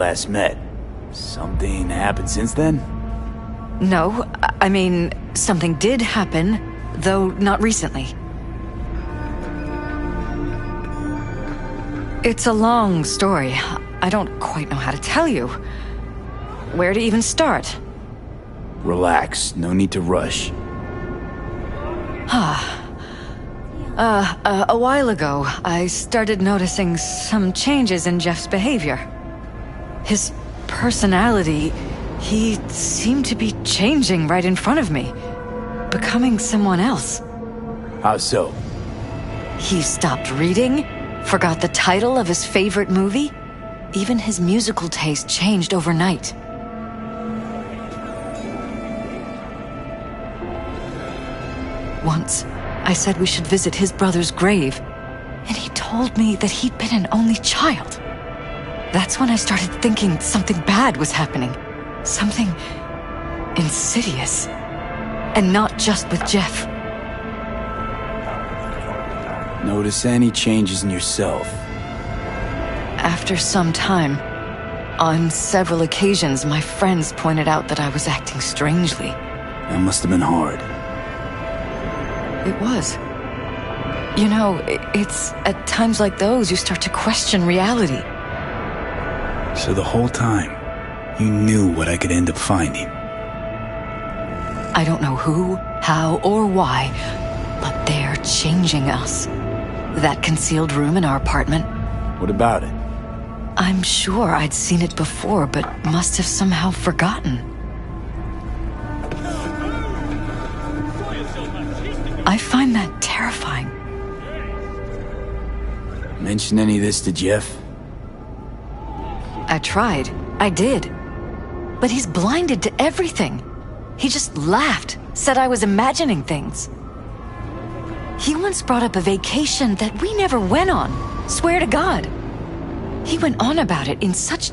last met. Something happened since then? No, I mean, something did happen, though not recently. It's a long story. I don't quite know how to tell you. Where to even start? Relax, no need to rush. A while ago, I started noticing some changes in Jeff's behavior. His personality, he seemed to be changing right in front of me, becoming someone else. How so? He stopped reading, forgot the title of his favorite movie. Even his musical taste changed overnight. Once, I said we should visit his brother's grave, and he told me that he'd been an only child. That's when I started thinking something bad was happening. Something insidious. And not just with Jeff. Notice any changes in yourself? After some time, on several occasions, my friends pointed out that I was acting strangely. That must have been hard. It was. You know, it's at times like those you start to question reality. So the whole time, you knew what I could end up finding. I don't know who, how, or why, but they're changing us. That concealed room in our apartment. What about it? I'm sure I'd seen it before, but must have somehow forgotten. I find that terrifying. Mention any of this to Jeff? I tried. I did. But he's blinded to everything. He just laughed, said I was imagining things. He once brought up a vacation that we never went on. Swear to God. He went on about it in such...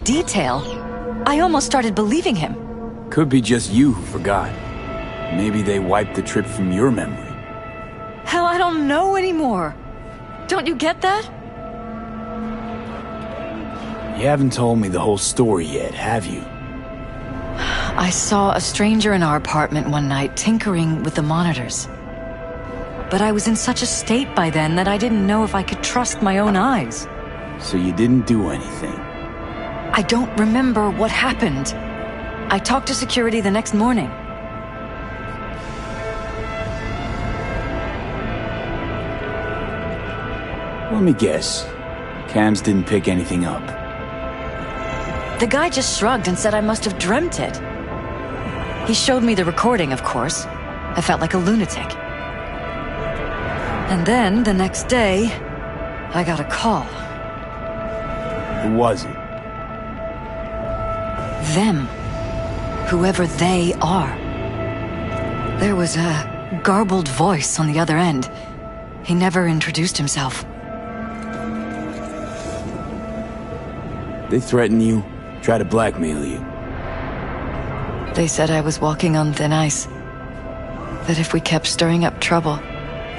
detail, I almost started believing him. Could be just you who forgot. Maybe they wiped the trip from your memory. Hell, I don't know anymore. Don't you get that? You haven't told me the whole story yet, have you? I saw a stranger in our apartment one night tinkering with the monitors. But I was in such a state by then that I didn't know if I could trust my own eyes. So you didn't do anything? I don't remember what happened. I talked to security the next morning. Let me guess. Cams didn't pick anything up. The guy just shrugged and said I must have dreamt it. He showed me the recording, of course. I felt like a lunatic. And then, the next day, I got a call. Who was it? Them. Whoever they are. There was a garbled voice on the other end. He never introduced himself. They threatened you, try to blackmail you. They said I was walking on thin ice. That if we kept stirring up trouble,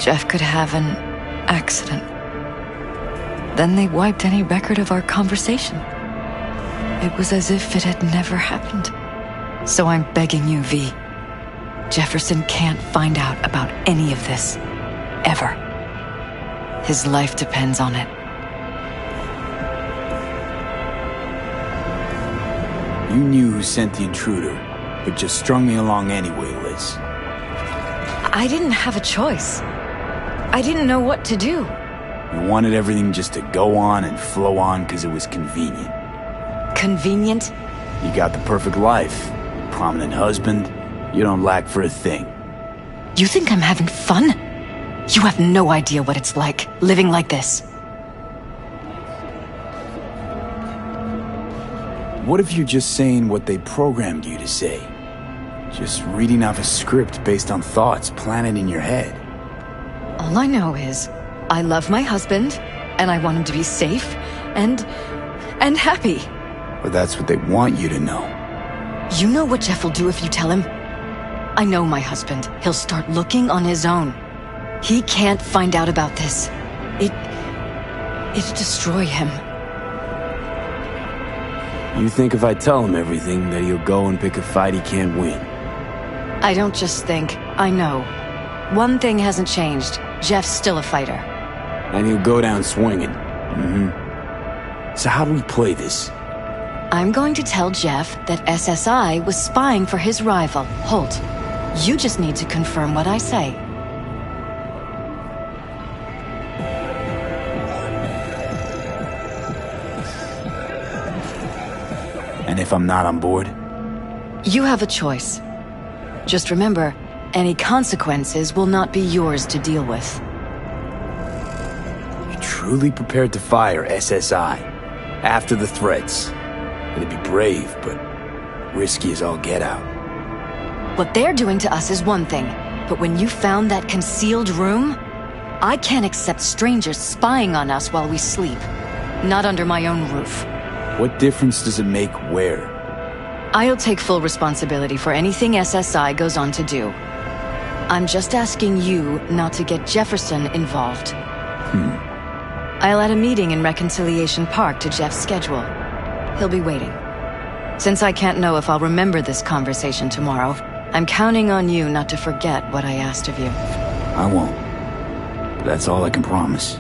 Jeff could have an accident. Then they wiped any record of our conversation. It was as if it had never happened. So I'm begging you, V. Jefferson can't find out about any of this. Ever. His life depends on it. You knew who sent the intruder, but just strung me along anyway, Liz. I didn't have a choice. I didn't know what to do. You wanted everything just to go on and flow on because it was convenient. Convenient? You got the perfect life. Prominent husband. You don't lack for a thing. You think I'm having fun? You have no idea what it's like, living like this. What if you're just saying what they programmed you to say? Just reading off a script based on thoughts planted in your head. All I know is, I love my husband, and I want him to be safe, and happy. Or that's what they want you to know. You know what Jeff will do if you tell him? I know my husband. He'll start looking on his own. He can't find out about this. It'd destroy him. You think if I tell him everything, that he'll go and pick a fight he can't win? I don't just think, I know. One thing hasn't changed. Jeff's still a fighter. And he'll go down swinging. So how do we play this? I'm going to tell Jeff that SSI was spying for his rival, Holt. You just need to confirm what I say. And if I'm not on board? You have a choice. Just remember, any consequences will not be yours to deal with. You're truly prepared to fire SSI after the threats. It'd be brave, but risky as all get out. What they're doing to us is one thing, but when you found that concealed room, I can't accept strangers spying on us while we sleep. Not under my own roof. What difference does it make where? I'll take full responsibility for anything SSI goes on to do. I'm just asking you not to get Jefferson involved. I'll add a meeting in Reconciliation Park to Jeff's schedule. He'll be waiting. Since I can't know if I'll remember this conversation tomorrow, I'm counting on you not to forget what I asked of you. I won't. But that's all I can promise.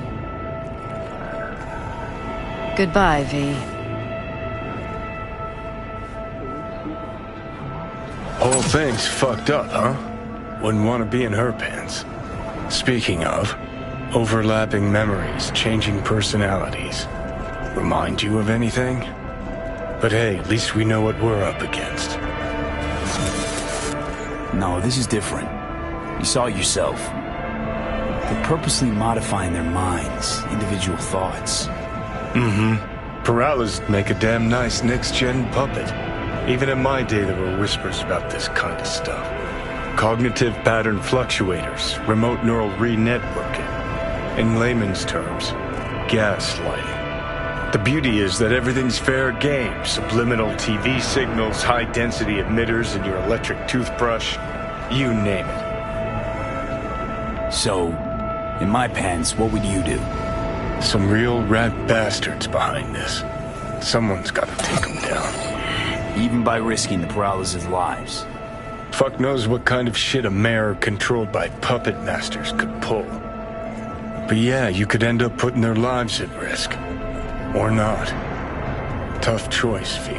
Goodbye, V. Whole thing's fucked up, huh? Wouldn't want to be in her pants. Speaking of, overlapping memories, changing personalities. Remind you of anything? But hey, at least we know what we're up against. No, this is different. You saw it yourself. They're purposely modifying their minds, individual thoughts. Peralez make a damn nice next-gen puppet. Even in my day, there were whispers about this kind of stuff. Cognitive pattern fluctuators, remote neural re-networking. In layman's terms, gaslighting. The beauty is that everything's fair game. Subliminal TV signals, high-density emitters in your electric toothbrush. You name it. So, in my pants, what would you do? Some real rat bastards behind this. Someone's gotta take them down. Even by risking the Peralez's lives. Fuck knows what kind of shit a mayor controlled by puppet masters could pull. But yeah, you could end up putting their lives at risk. Or not. Tough choice, V.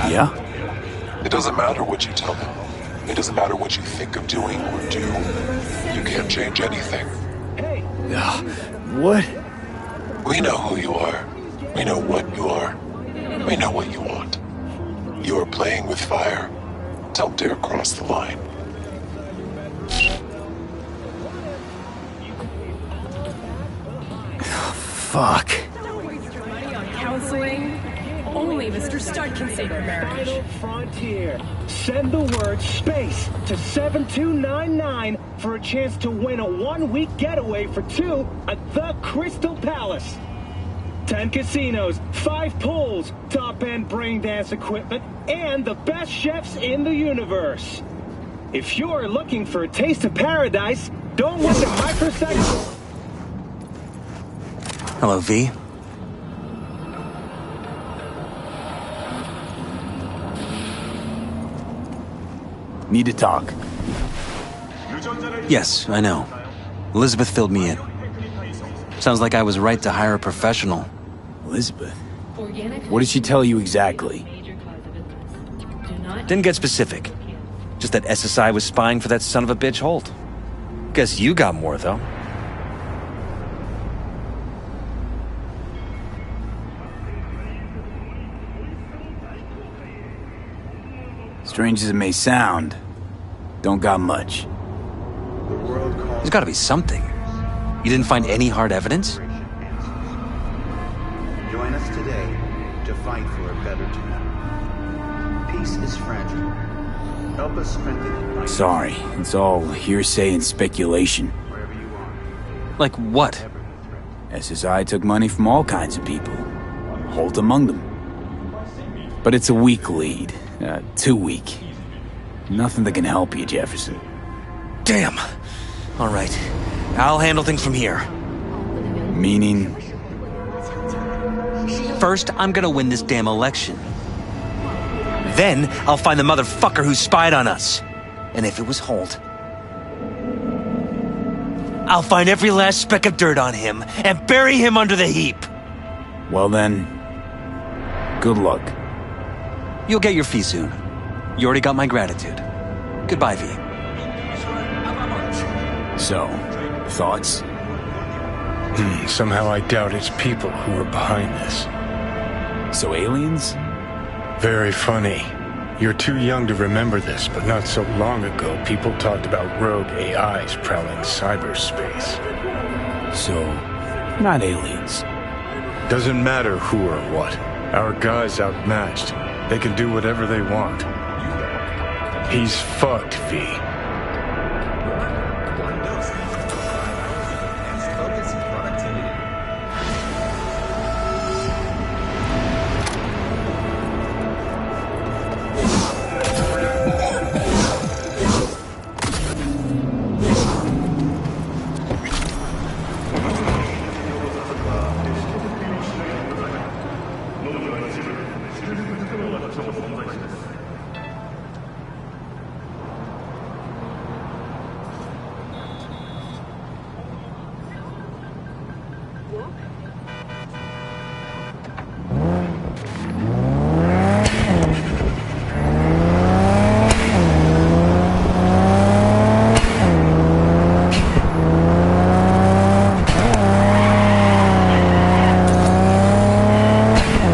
Yeah? It doesn't matter what you tell them. It doesn't matter what you think of doing or do. You can't change anything. What? We know who you are. We know what you are. We know what you want. You are playing with fire. Don't dare cross the line. Fuck. Don't waste your money on counseling. Only Mr. Stud can save your marriage. Frontier. Send the word SPACE to 7299 for a chance to win a one-week getaway for two at the Crystal Palace. 10 casinos, 5 pools, top-end brain dance equipment, and the best chefs in the universe. If you're looking for a taste of paradise, don't let the microsecond... Hello, V. Need to talk. Yes, I know. Elizabeth filled me in. Sounds like I was right to hire a professional. Elizabeth? What did she tell you exactly? Didn't get specific. Just that SSI was spying for that son of a bitch Holt. Guess you got more, though. Strange as it may sound, don't got much. There's gotta be something. You didn't find any hard evidence? Join us today to fight for a better tomorrow. Peace is fragile. Help us strengthen it. Sorry, it's all hearsay and speculation. Wherever you are. Like what? SSI took money from all kinds of people. Holt among them. But it's a weak lead. Too weak. Nothing that can help you, Jefferson. Damn. All right. I'll handle things from here. Meaning? First, I'm gonna win this damn election. Then, I'll find the motherfucker who spied on us. And if it was Holt, I'll find every last speck of dirt on him and bury him under the heap. Well then, good luck. You'll get your fee soon. You already got my gratitude. Goodbye, V. So, thoughts? Somehow I doubt it's people who are behind this. So aliens? Very funny. You're too young to remember this, but not so long ago, people talked about rogue AIs prowling cyberspace. So, not aliens. Doesn't matter who or what. Our guy's outmatched. They can do whatever they want. He's fucked, V.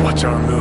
What's our move?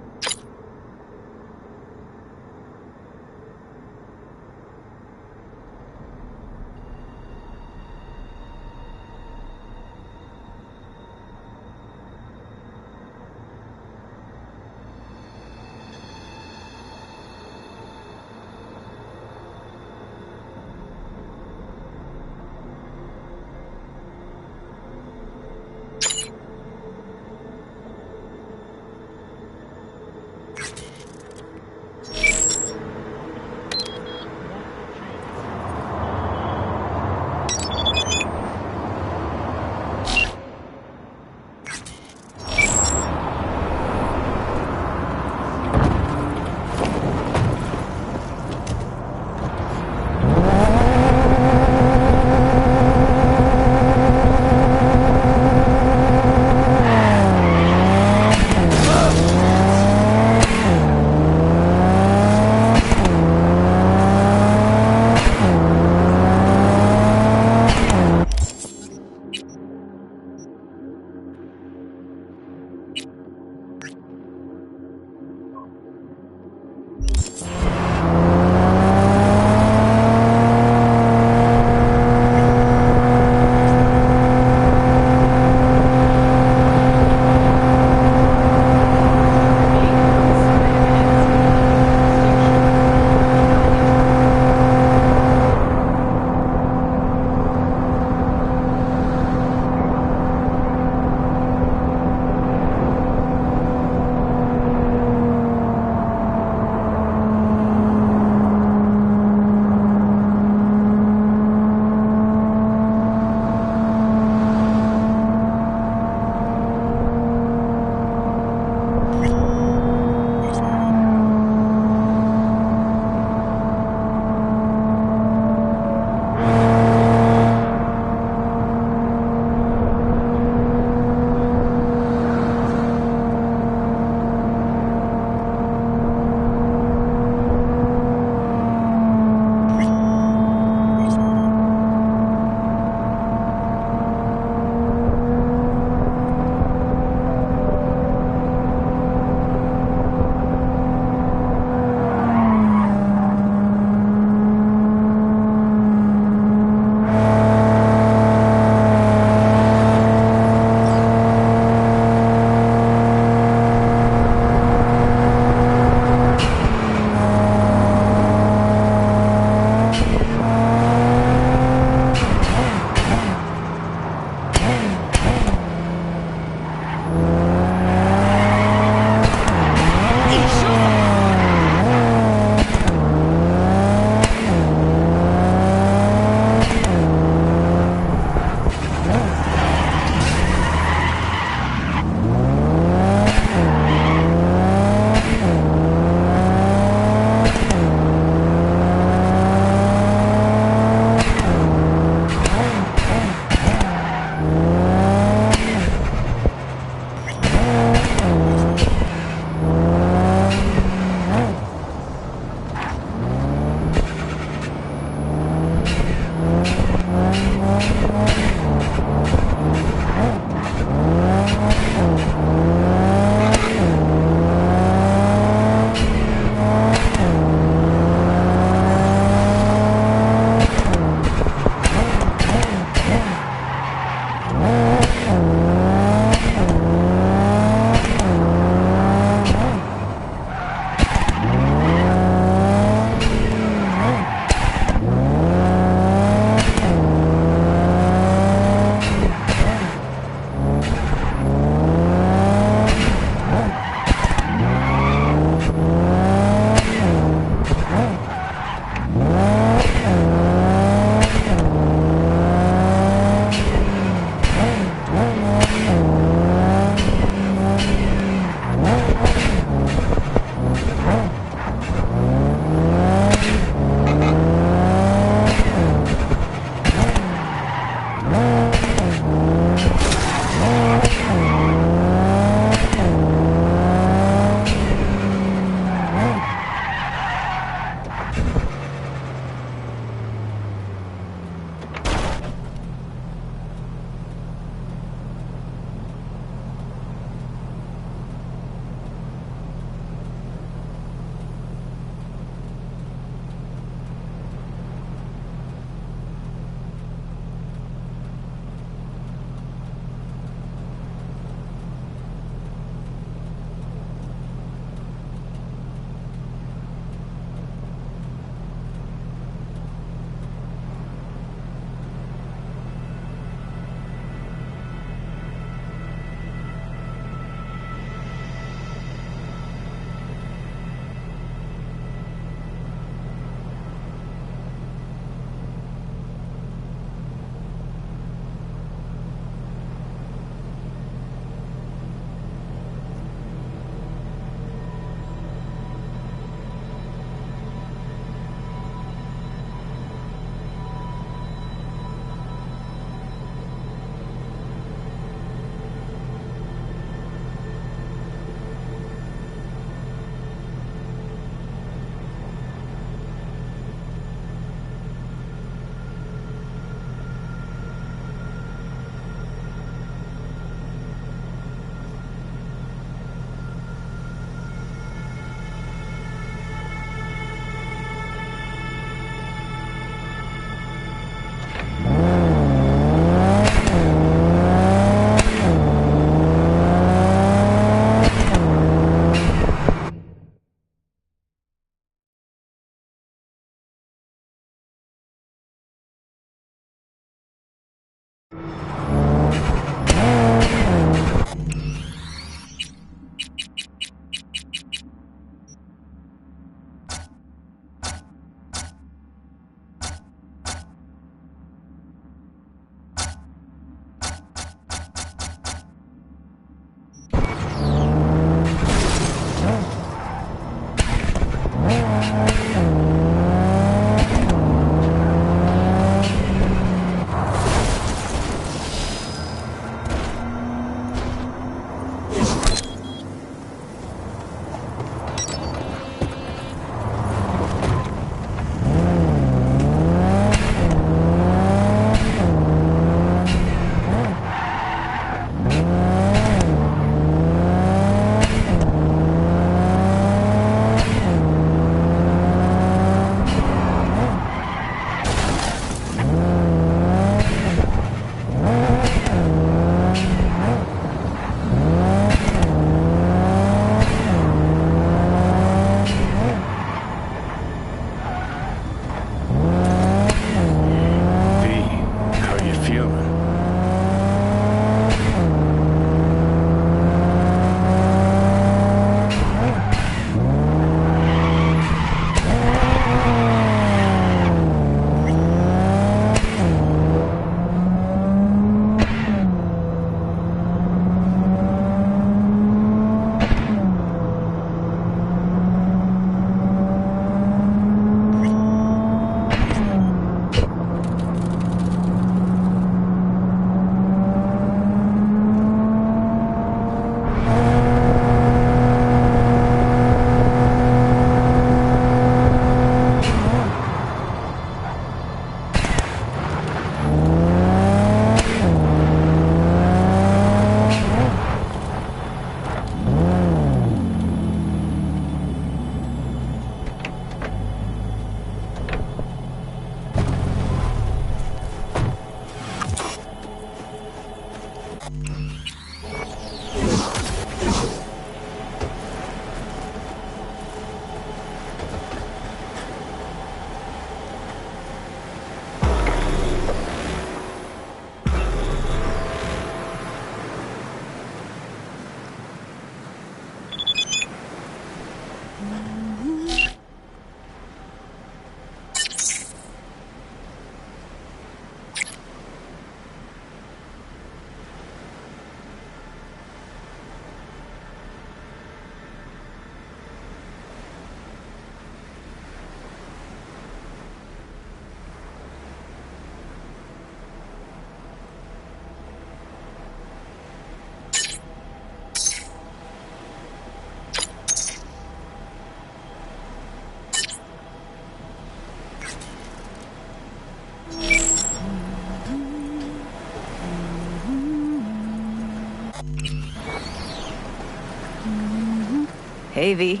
Hey, V.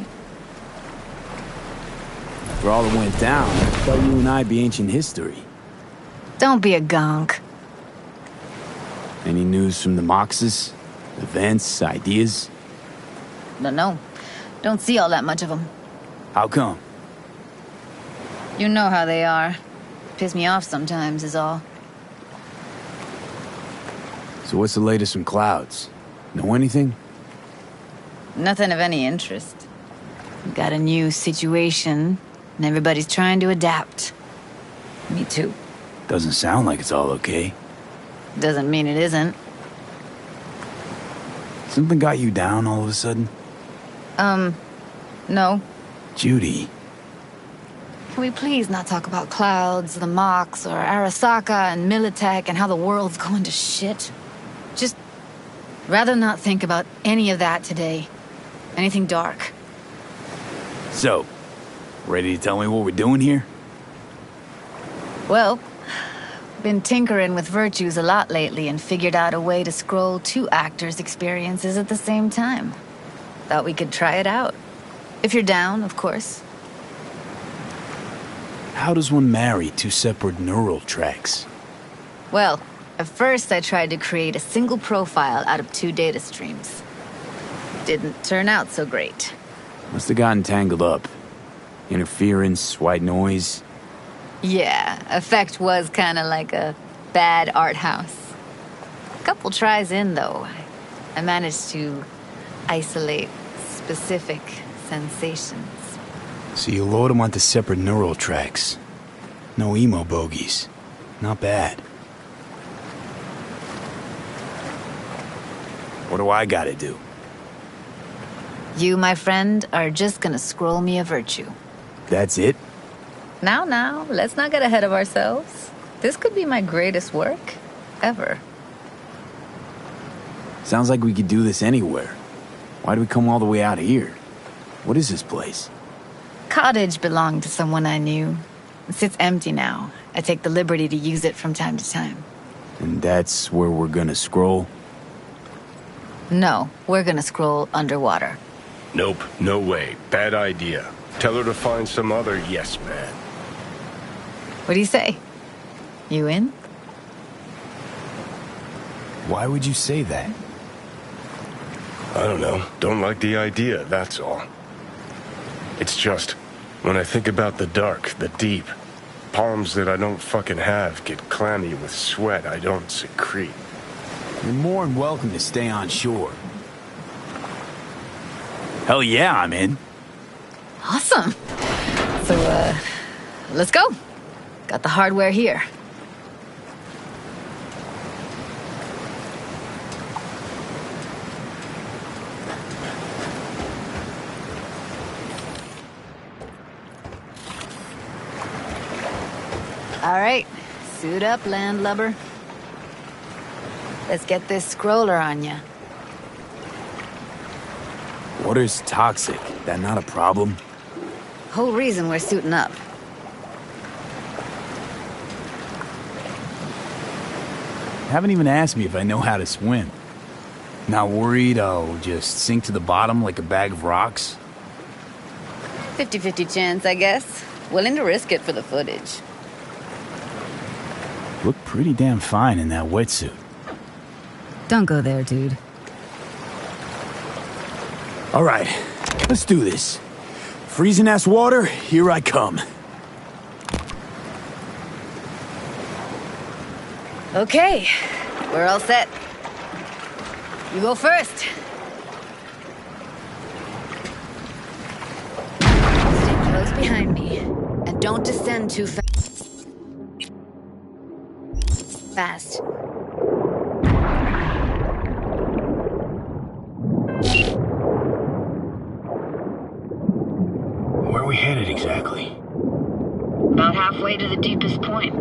For all that went down, I thought you and I'd be ancient history. Don't be a gonk. Any news from the Moxes? Events, ideas? No. Don't see all that much of them. How come? You know how they are. Piss me off sometimes is all. So what's the latest from Clouds? Know anything? Nothing of any interest. We got a new situation, and everybody's trying to adapt. Me too. Doesn't sound like it's all okay. Doesn't mean it isn't. Something got you down all of a sudden? No. Judy. Can we please not talk about Clouds, the Mox, or Arasaka and Militech and how the world's going to shit? Just rather not think about any of that today. Anything dark. So, ready to tell me what we're doing here? Well, been tinkering with virtues a lot lately and figured out a way to scroll 2 actors' experiences at the same time. Thought we could try it out. If you're down, of course. How does one marry 2 separate neural tracks? Well, at first I tried to create a single profile out of 2 data streams. Didn't turn out so great. Must have gotten tangled up. Interference, white noise. Yeah, effect was kind of like a bad art house. A couple tries in, though, I managed to isolate specific sensations. So you load them onto separate neural tracks. No emo bogies. Not bad. What do I gotta do? You, my friend, are just gonna scroll me a virtue. That's it? Now, let's not get ahead of ourselves. This could be my greatest work ever. Sounds like we could do this anywhere. Why do we come all the way out here? What is this place? Cottage belonged to someone I knew. It sits empty now. I take the liberty to use it from time to time. And that's where we're gonna scroll? No, we're gonna scroll underwater. Nope, no way. Bad idea. Tell her to find some other yes man. What do you say? You in? Why would you say that? I don't know. Don't like the idea, that's all. It's just, when I think about the dark, the deep, palms that I don't fucking have get clammy with sweat I don't secrete. You're more than welcome to stay on shore. Hell yeah, I'm in. Awesome. So, let's go. Got the hardware here. All right, suit up, landlubber. Let's get this scroller on ya. Water's toxic. That not a problem? Whole reason we're suiting up. Haven't even asked me if I know how to swim. Not worried I'll just sink to the bottom like a bag of rocks? 50-50 chance, I guess. Willing to risk it for the footage. Look pretty damn fine in that wetsuit. Don't go there, dude. All right, let's do this. Freezing-ass water, here I come. Okay, we're all set. You go first. Stay close behind me, and don't descend too fast. Where are we headed exactly? About halfway to the deepest point.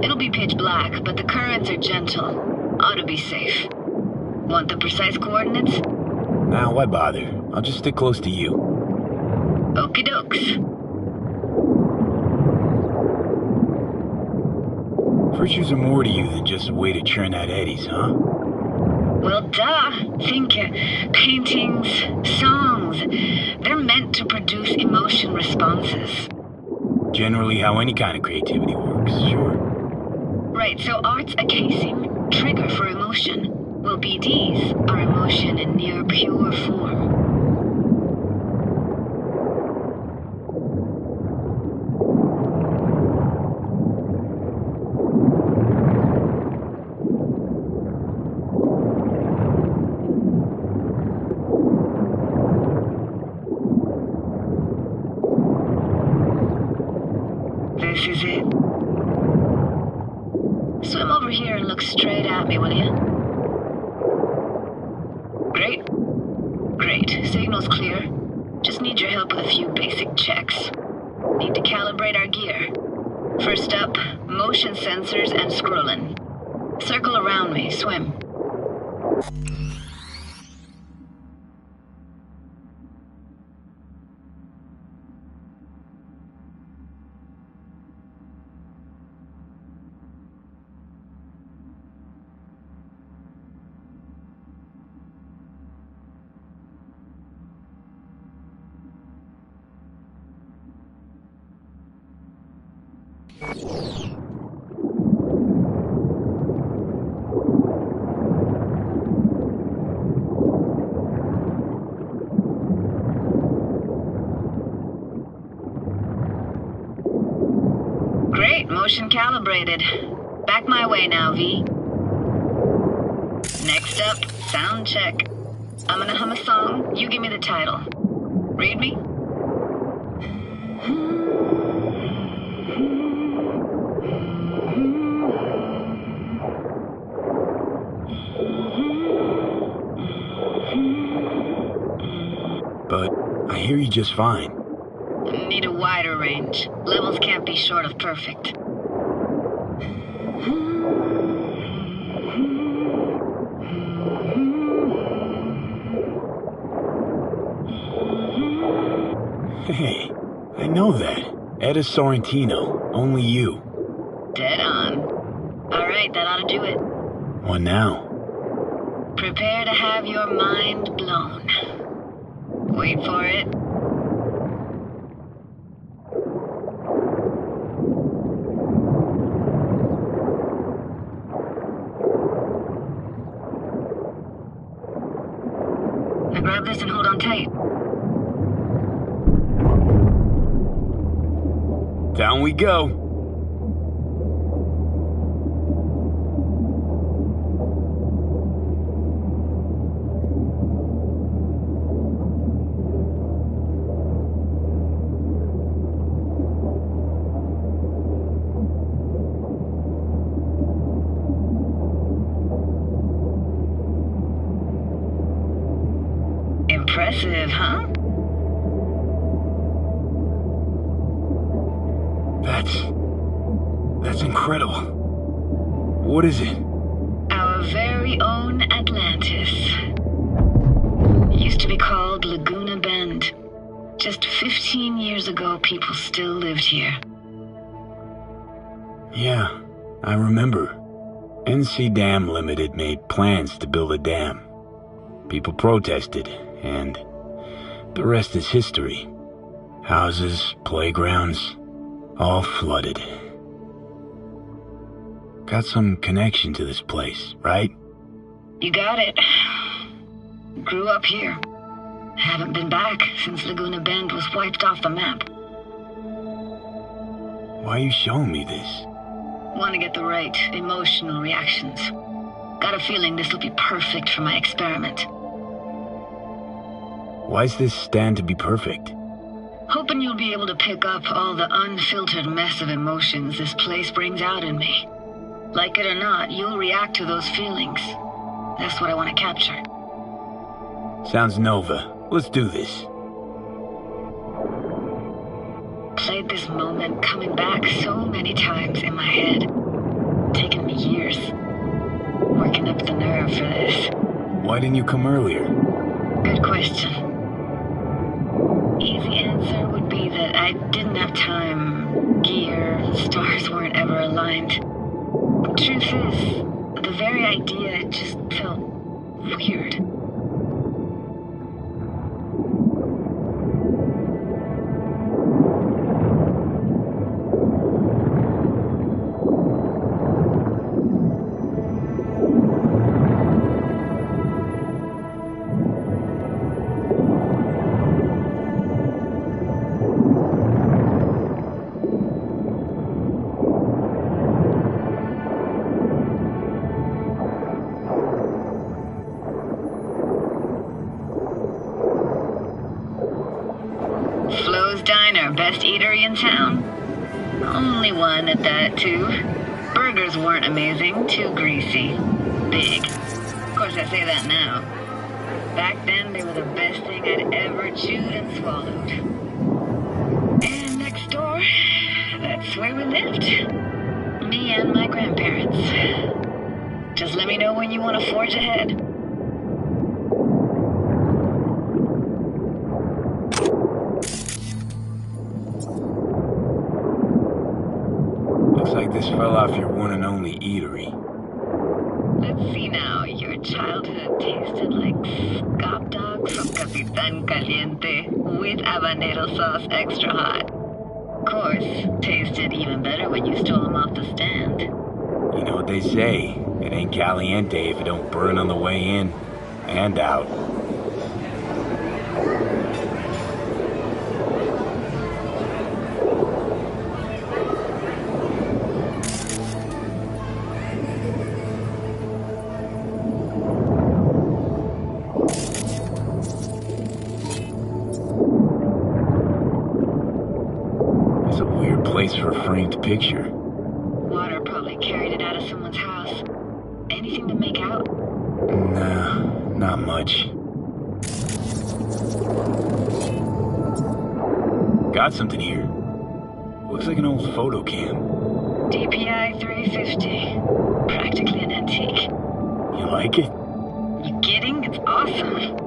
It'll be pitch black, but the currents are gentle. Ought to be safe. Want the precise coordinates? Nah, why bother? I'll just stick close to you. Okie dokes. Virtues are more to you than just a way to churn out eddies, huh? Well, duh. Think paintings, songs. They're meant to produce emotion responses. Generally how any kind of creativity works, sure. Right, so art's a casing, trigger for emotion. Well, BDs are emotion in near pure form. This is it. Swim over here and look straight at me, will you? Great. Great. Signal's clear. Just need your help with a few basic checks. Need to calibrate our gear. First up, motion sensors and scrolling. Circle around me, swim. Great, motion calibrated. Back my way now, V. Next up, sound check. I'm gonna hum a song, you give me the title. Read me? But I hear you just fine. Need a wider range. Levels can't be short of perfect. Hey, I know that. Etta Sorrentino, only you. Dead on. Alright, that ought to do it. What now? Prepare to have your mind blown. Wait for it. Now grab this and hold on tight. Down we go. Impressive, huh? That's incredible. What is it? Our very own Atlantis. Used to be called Laguna Bend. Just 15 years ago, people still lived here. Yeah, I remember. NC Dam Limited made plans to build a dam. People protested, and the rest is history. Houses, playgrounds, all flooded. Got some connection to this place, right? You got it. Grew up here. Haven't been back since Laguna Bend was wiped off the map. Why are you showing me this? Want to get the right emotional reactions. Got a feeling this will be perfect for my experiment. Why's this stand to be perfect? Hoping you'll be able to pick up all the unfiltered mess of emotions this place brings out in me. Like it or not, you'll react to those feelings. That's what I want to capture. Sounds Nova. Let's do this. Played this moment coming back so many times in my head. Taken me years. Working up the nerve for this. Why didn't you come earlier? Good question. Easy answer would be that I didn't have time. Gear, stars weren't ever aligned. Truth is, the very idea just felt weird. Best eatery in town? Only one at that, too. Burgers weren't amazing, too greasy. Big. Of course, I say that now. Back then, they were the best thing I'd ever chewed and swallowed. And next door, that's where we lived. Me and my grandparents. Just let me know when you want to forge ahead. This fell off your one and only eatery. Let's see now. Your childhood tasted like scop dogs from Capitan Caliente with habanero sauce extra hot. Of course, tasted even better when you stole them off the stand. You know what they say, it ain't caliente if it don't burn on the way in and out. For a framed picture. Water probably carried it out of someone's house. Anything to make out? Nah, not much. got something here. Looks like an old photo cam. DPI 350. Practically an antique. You like it? You kidding? It's awesome.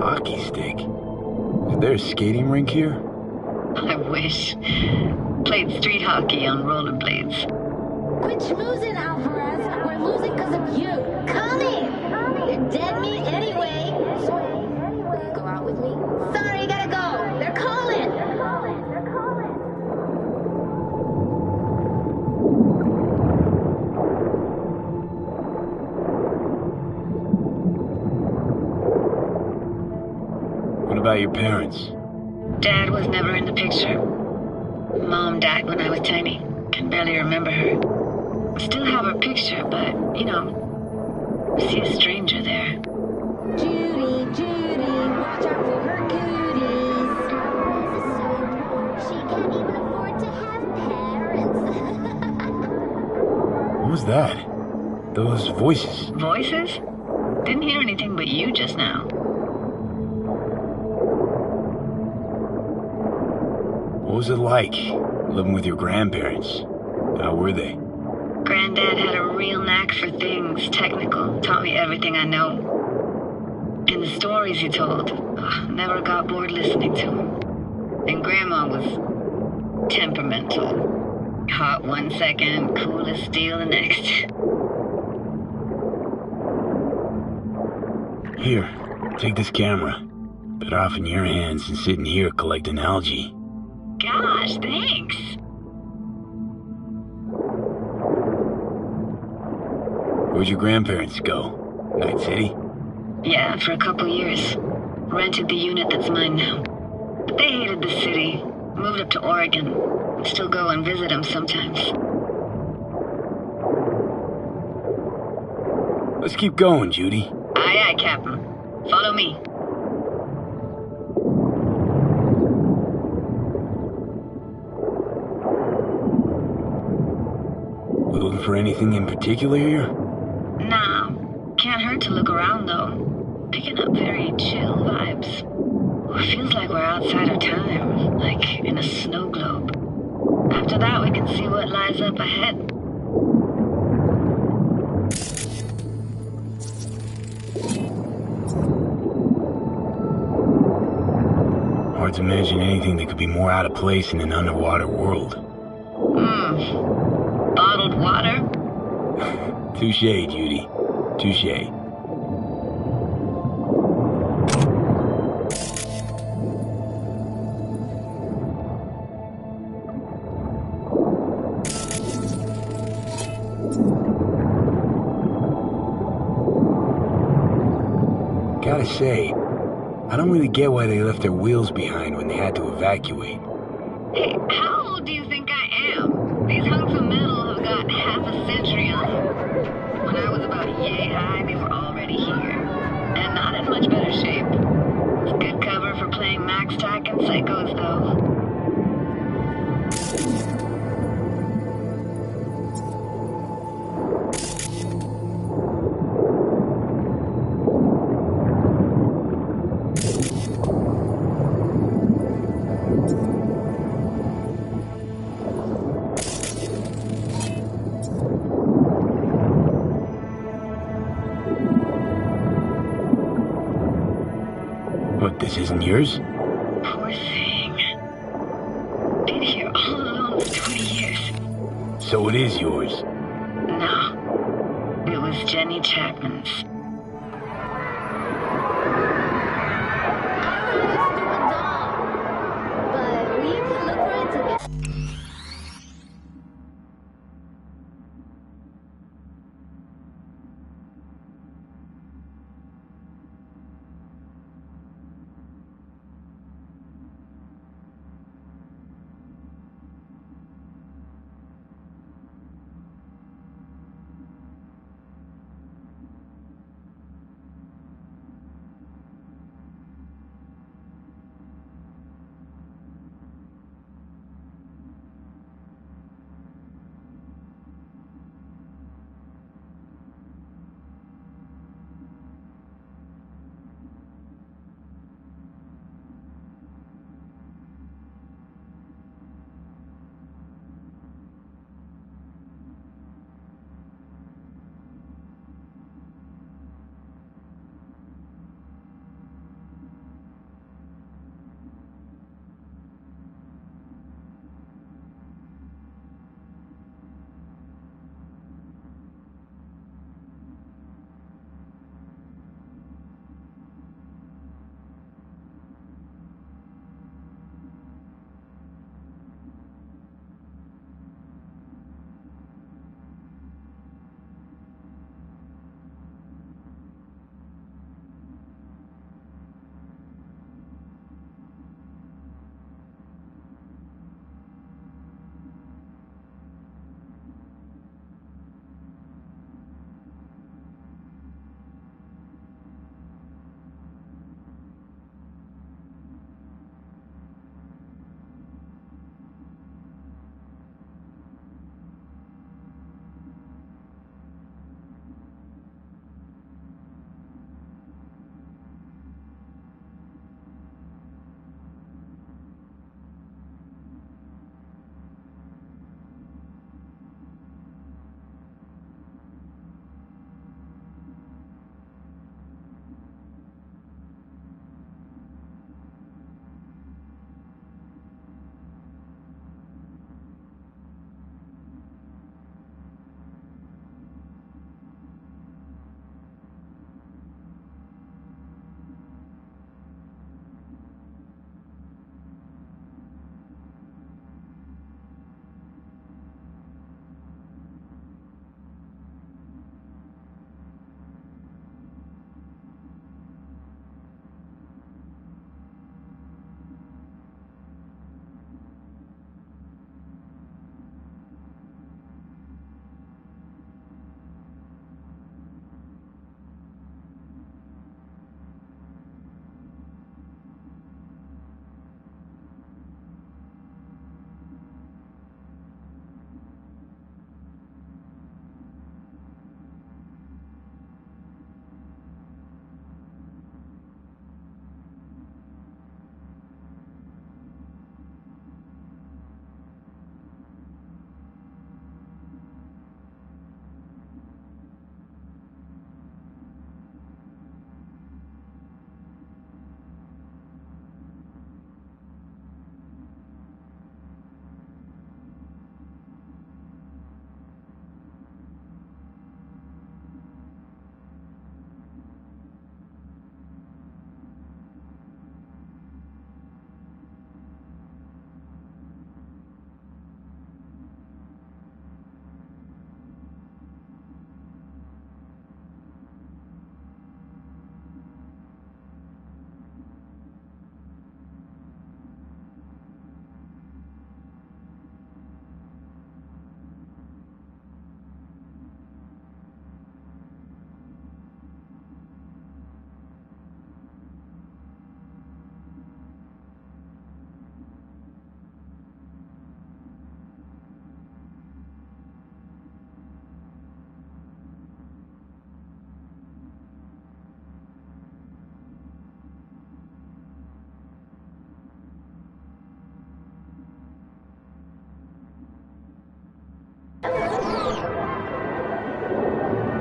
Hockey stick? Is there a skating rink here? I wish. Played street hockey on rollerblades. Quit schmoozing, Alvarez. We're losing because of you. Come in. You're dead meat anyway. Will you go out with me? Sorry, you gotta go. They're calling. What about your parents? Dad was never in the picture. Mom died when I was tiny. Can barely remember her. Still have her picture, but, you know, see a stranger there. Judy, watch out for her cooties. She can't even afford to have parents. What was that? Those voices. Voices? Didn't hear anything but you just now. What was it like, living with your grandparents? How were they? Granddad had a real knack for things technical, taught me everything I know. And the stories he told, never got bored listening to him. And Grandma was temperamental. Hot one second, cool as steel the next. Here, take this camera. Better off in your hands than sitting here collecting algae. Gosh, thanks. Where'd your grandparents go? Night City? Yeah, for a couple years. Rented the unit that's mine now. But they hated the city. Moved up to Oregon. Still go and visit them sometimes. Let's keep going, Judy. Aye, aye, Captain. Follow me. We looking for anything in particular here? Nah. Can't hurt to look around, though. Picking up very chill vibes. Feels like we're outside of time, like in a snow globe. After that, we can see what lies up ahead. Hard to imagine anything that could be more out of place in an underwater world. Bottled water? Touché, Judy. Touché. Gotta say, I don't really get why they left their wheels behind when they had to evacuate. Hey, how old do you think I am? These hunks of metal have got half a century on them. When I was about yay high, they were already here. And not in much better shape. It's good cover for playing Max Tack and Psychos, though. What, this isn't yours? Poor thing. Been here all alone for 20 years. So it is yours. No. It was Jenny Chapman's. But we can look for it together.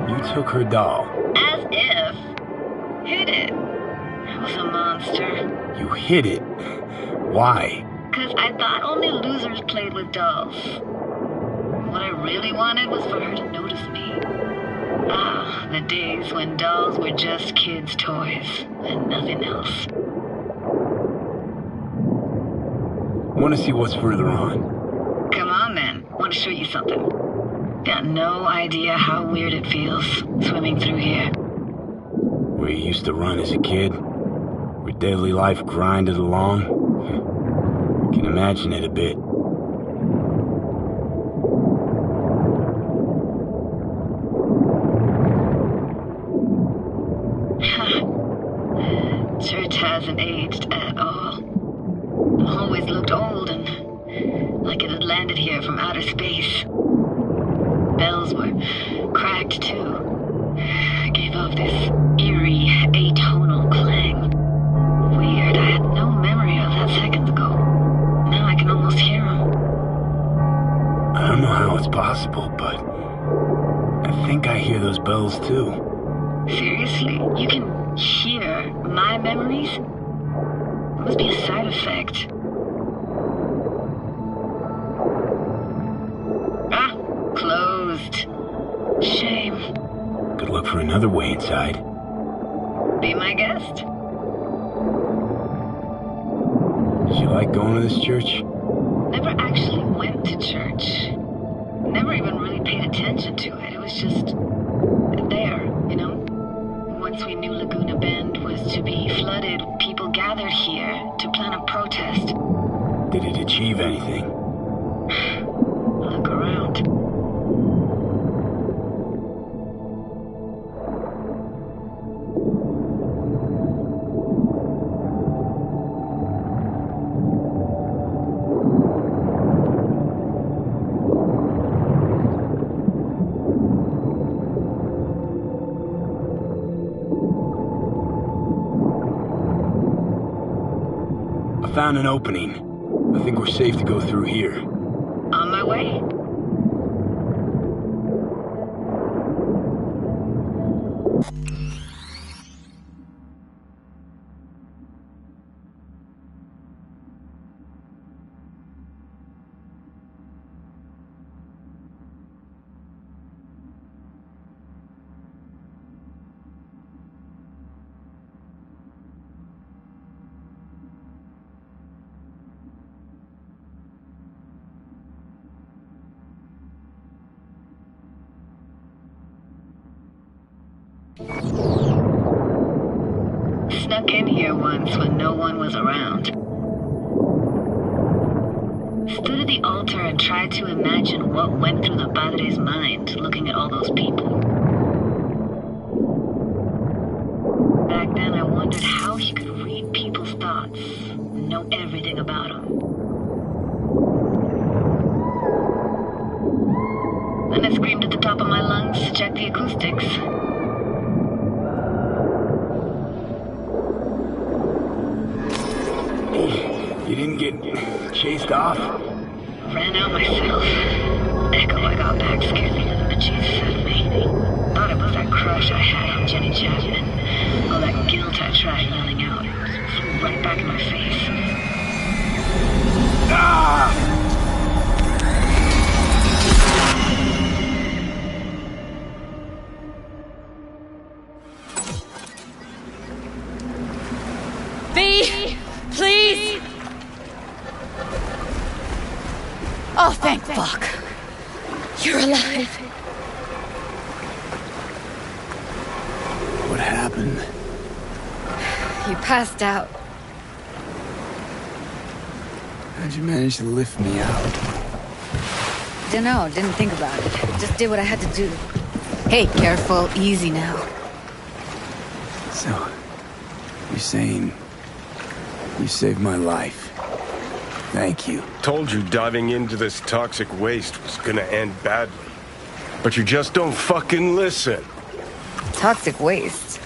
You took her doll. As if. Hid it. I was a monster. You hid it. Why? Because I thought only losers played with dolls. What I really wanted was for her to notice me. Ah, the days when dolls were just kids' toys and nothing else. Want to see what's further on? Come on then, want to show you something. Got no idea how weird it feels swimming through here. Where you used to run as a kid? Where daily life grinded along? Can imagine it a bit. Church hasn't aged at all. Always looked old and like it had landed here from outer space. Bells were cracked too. Gave off this eerie, atonal clang. Weird, I had no memory of that seconds ago. Now I can almost hear them. I don't know how it's possible, but I think I hear those bells too. Seriously? You can hear my memories? It must be a side effect. Ah, closed. Shame. Could look for another way inside. Be my guest. Did you like going to this church? Never actually went to church. Never even really paid attention to it. It was just there, you know? Once we knew Laguna Bend was to be flooded, people gathered here to plan a protest. Did it achieve anything? Look around. Found an opening. I think we're safe to go through here. On my way. Snuck in here once when no one was around. Stood at the altar and tried to imagine what went through the padre's mind looking at all those people. Back then I wondered how he could read people's thoughts, know everything about them. Then I screamed at the top of my lungs to check the acoustics. You didn't get chased off? Ran out myself. Echo I got back scared me to the bejesus out of me. Thought it was that crush I had on Jenny Chapman. All that guilt I tried yelling out. Flew right back in my face. Ah! V! Please! Oh, thank fuck. You're alive. What happened? You passed out. How'd you manage to lift me out? Dunno, didn't think about it. Just did what I had to do. Hey, careful, easy now. So, you're saying you saved my life. Thank you. Told you diving into this toxic waste was gonna end badly. But you just don't fucking listen. Toxic waste?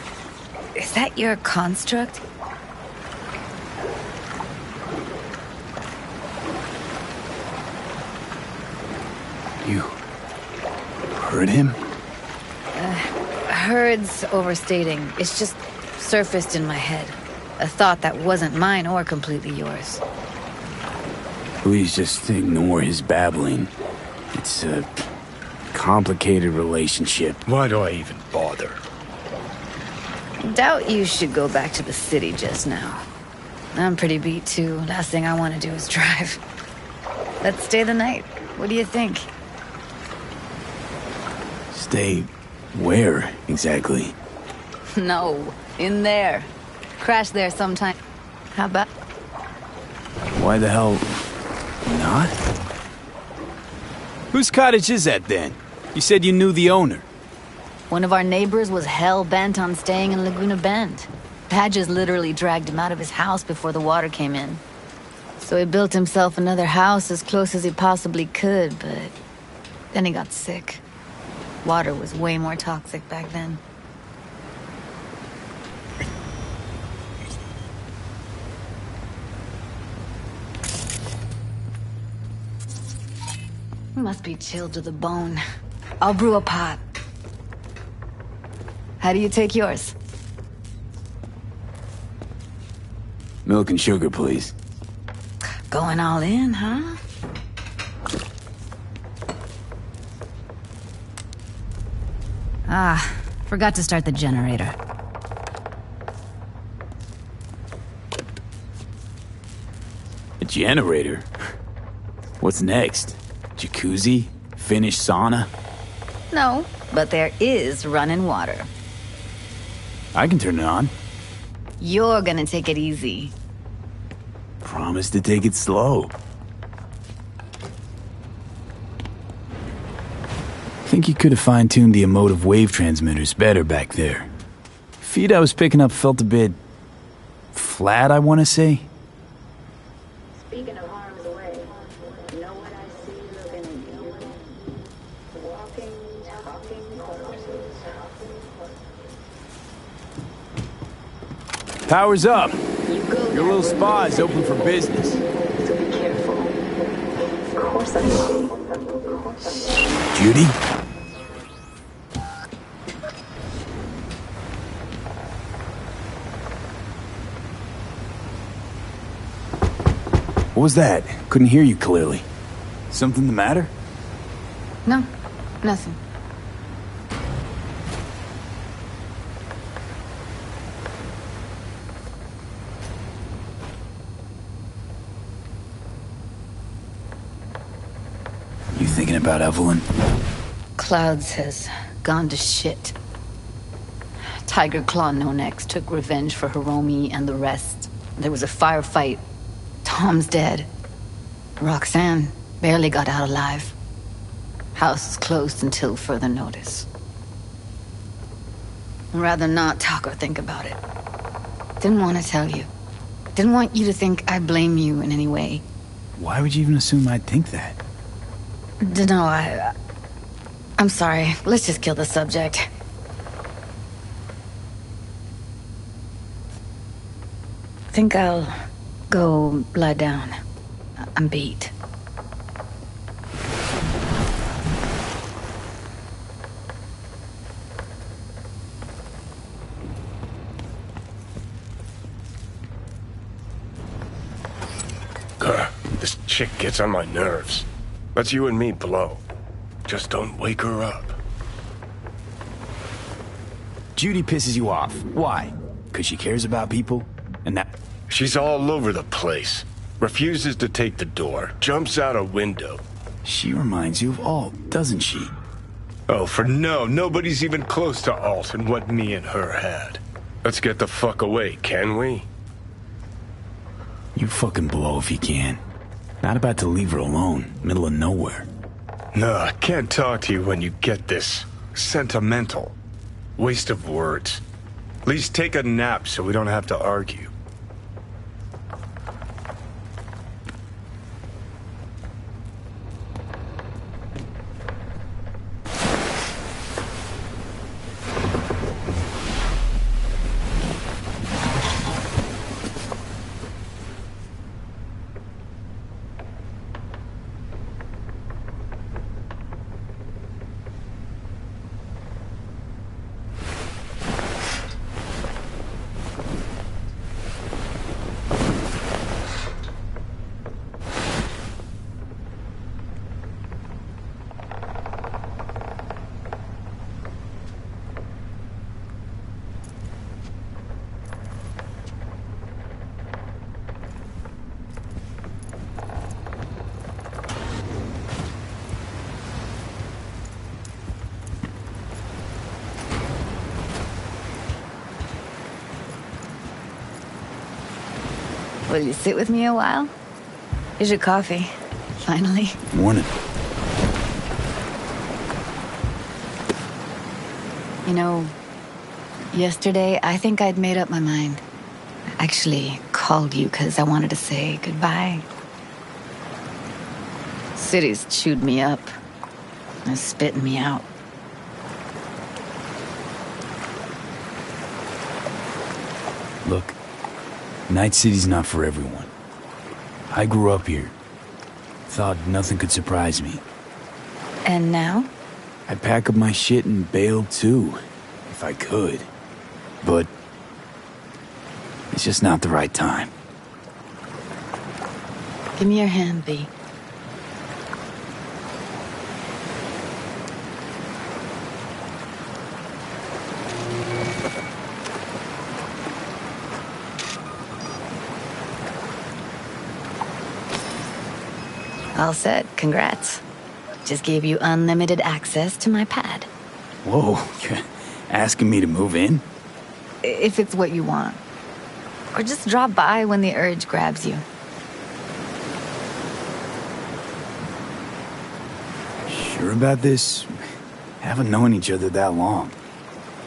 Is that your construct? You heard him? Heard's overstating. It's just surfaced in my head. A thought that wasn't mine or completely yours. Please just ignore his babbling. It's a complicated relationship. Why do I even bother? Doubt you should go back to the city just now. I'm pretty beat too. Last thing I want to do is drive. Let's stay the night. What do you think? Stay where, exactly? No, in there. Crash there sometime. How about... Why the hell not? Whose cottage is that then? You said you knew the owner. One of our neighbors was hell-bent on staying in Laguna Bend. Badges literally dragged him out of his house before the water came in. So he built himself another house as close as he possibly could, but then he got sick. Water was way more toxic back then. Must be chilled to the bone. I'll brew a pot. How do you take yours? Milk and sugar, please. Going all in, huh? Ah, forgot to start the generator. A generator? What's next? Jacuzzi? Finnish sauna? No, but there is running water. I can turn it on. You're gonna take it easy. Promise to take it slow. Think you could have fine-tuned the emotive wave transmitters better back there. Feed I was picking up felt a bit... flat, I want to say. Speaking of harm's way, you know what I see looking at you? Walking, talking corpses. Power's up. Your little spa is open for business. So be careful. Of course I will. Judy? What was that? Couldn't hear you clearly. Something the matter? No, nothing. You thinking about Evelyn? Clouds has gone to shit. Tiger Claw No Next took revenge for Hiromi and the rest. There was a firefight. Tom's dead. Roxanne barely got out alive. House is closed until further notice. I'd rather not talk or think about it. Didn't want to tell you. Didn't want you to think I blame you in any way. Why would you even assume I'd think that? Dunno, I'm sorry. Let's just kill the subject. Think I'll go lie down. I'm beat. This chick gets on my nerves. Let's you and me blow. Just don't wake her up. Judy pisses you off. Why? Because she cares about people? And that... She's all over the place. Refuses to take the door. Jumps out a window. She reminds you of Alt, doesn't she? Oh, for no. Nobody's even close to Alt and what me and her had. Let's get the fuck away, can we? You fucking blow if you can. Not about to leave her alone, middle of nowhere. No, I can't talk to you when you get this sentimental. Waste of words. At least take a nap so we don't have to argue. Will you sit with me a while? Here's your coffee. Finally. Morning. You know, yesterday I think I'd made up my mind. I actually called you because I wanted to say goodbye. City's chewed me up. They're spitting me out. Look, Night City's not for everyone. I grew up here. Thought nothing could surprise me. And now? I'd pack up my shit and bail too, if I could. But it's just not the right time. Give me your hand, V. All set. Congrats. Just gave you unlimited access to my pad. Whoa, you're asking me to move in? If it's what you want. Or just drop by when the urge grabs you. Sure about this? Haven't known each other that long.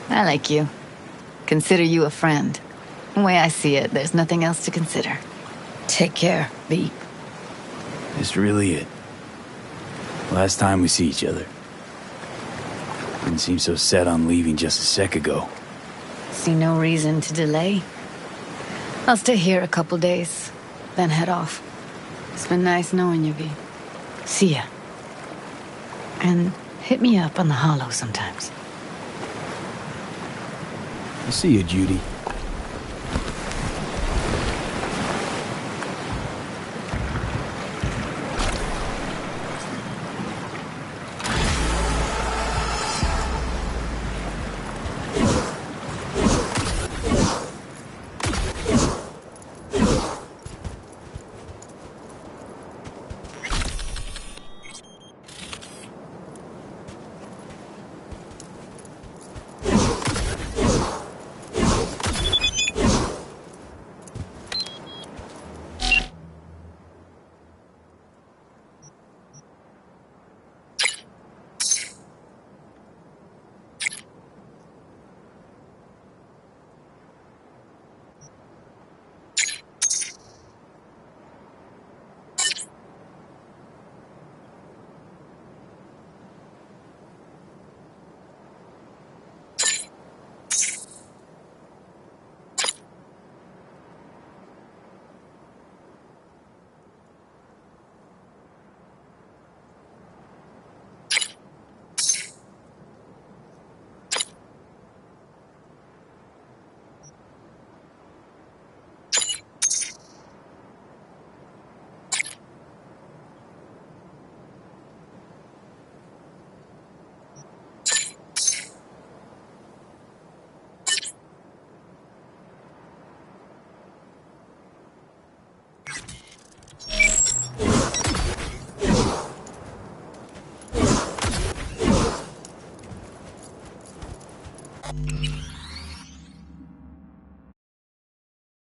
I like you. Consider you a friend. The way I see it, there's nothing else to consider. Take care, V. This really it. Last time we see each other. Didn't seem so set on leaving just a sec ago. See no reason to delay. I'll stay here a couple days, then head off. It's been nice knowing you, V. See ya. And hit me up on the holo sometimes. I'll see you, Judy.